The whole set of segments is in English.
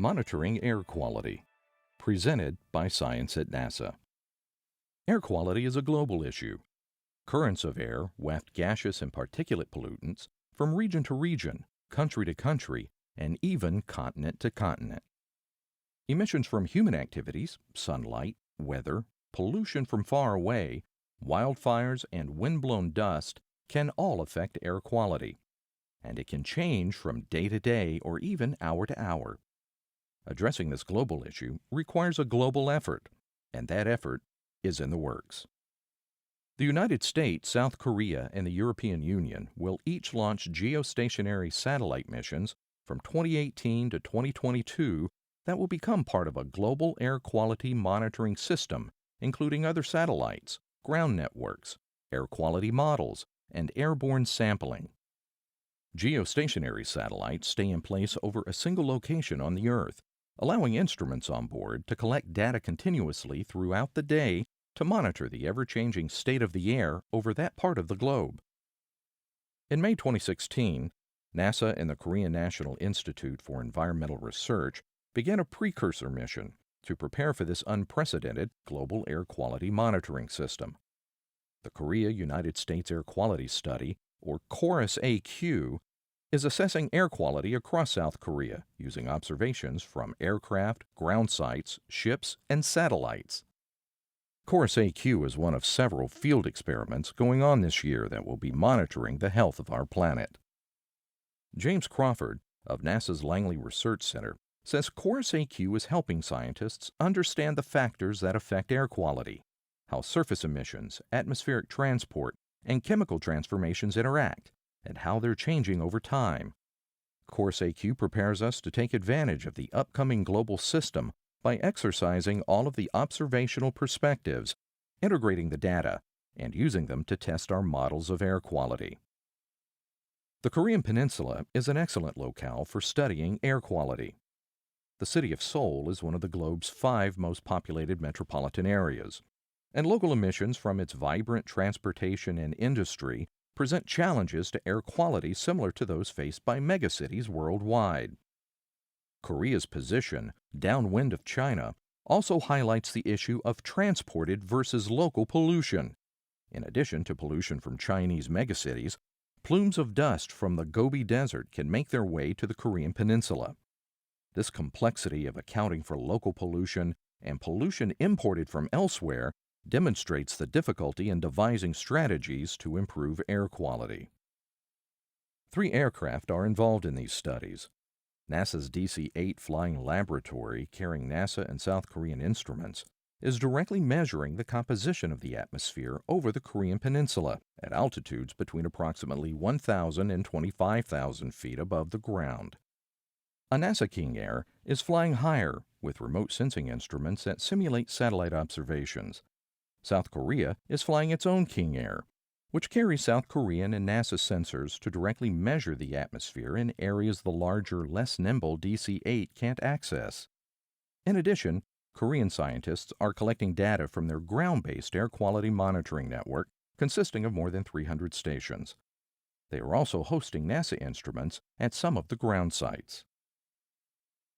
Monitoring Air Quality, presented by Science at NASA. Air quality is a global issue. Currents of air waft gaseous and particulate pollutants from region to region, country to country, and even continent to continent. Emissions from human activities, sunlight, weather, pollution from far away, wildfires, and wind-blown dust can all affect air quality, and it can change from day to day or even hour to hour. Addressing this global issue requires a global effort, and that effort is in the works. The United States, South Korea, and the European Union will each launch geostationary satellite missions from 2018 to 2022 that will become part of a global air quality monitoring system, including other satellites, ground networks, air quality models, and airborne sampling. Geostationary satellites stay in place over a single location on the Earth, allowing instruments on board to collect data continuously throughout the day to monitor the ever-changing state of the air over that part of the globe. In May 2016, NASA and the Korean National Institute for Environmental Research began a precursor mission to prepare for this unprecedented global air quality monitoring system. The Korea-United States Air Quality Study, or KORUS-AQ, is assessing air quality across South Korea using observations from aircraft, ground sites, ships, and satellites. KORUS-AQ is one of several field experiments going on this year that will be monitoring the health of our planet. James Crawford of NASA's Langley Research Center says KORUS-AQ is helping scientists understand the factors that affect air quality, how surface emissions, atmospheric transport, and chemical transformations interact, and how they're changing over time. KORUS-AQ prepares us to take advantage of the upcoming global system by exercising all of the observational perspectives, integrating the data, and using them to test our models of air quality. The Korean Peninsula is an excellent locale for studying air quality. The city of Seoul is one of the globe's 5 most populated metropolitan areas, and local emissions from its vibrant transportation and industry present challenges to air quality similar to those faced by megacities worldwide. Korea's position, downwind of China, also highlights the issue of transported versus local pollution. In addition to pollution from Chinese megacities, plumes of dust from the Gobi Desert can make their way to the Korean Peninsula. This complexity of accounting for local pollution and pollution imported from elsewhere demonstrates the difficulty in devising strategies to improve air quality. 3 aircraft are involved in these studies. NASA's DC-8 flying laboratory, carrying NASA and South Korean instruments, is directly measuring the composition of the atmosphere over the Korean Peninsula at altitudes between approximately 1,000 and 25,000 feet above the ground. A NASA King Air is flying higher with remote sensing instruments that simulate satellite observations. South Korea is flying its own King Air, which carries South Korean and NASA sensors to directly measure the atmosphere in areas the larger, less nimble DC-8 can't access. In addition, Korean scientists are collecting data from their ground-based air quality monitoring network consisting of more than 300 stations. They are also hosting NASA instruments at some of the ground sites.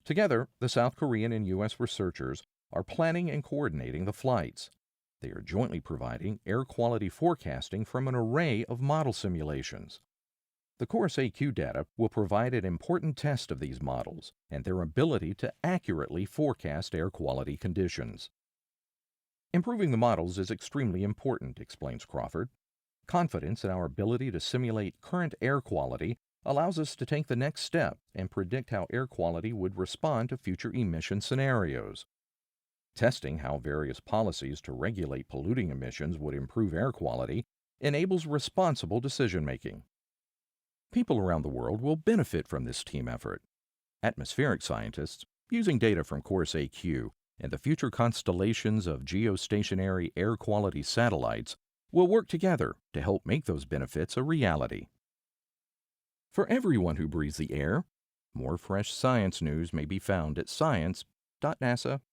Together, the South Korean and U.S. researchers are planning and coordinating the flights. They are jointly providing air quality forecasting from an array of model simulations. The KORUS-AQ data will provide an important test of these models and their ability to accurately forecast air quality conditions. Improving the models is extremely important, explains Crawford. Confidence in our ability to simulate current air quality allows us to take the next step and predict how air quality would respond to future emission scenarios. Testing how various policies to regulate polluting emissions would improve air quality enables responsible decision-making. People around the world will benefit from this team effort. Atmospheric scientists, using data from KORUS-AQ and the future constellations of geostationary air quality satellites, will work together to help make those benefits a reality. For everyone who breathes the air, more fresh science news may be found at science.nasa.gov.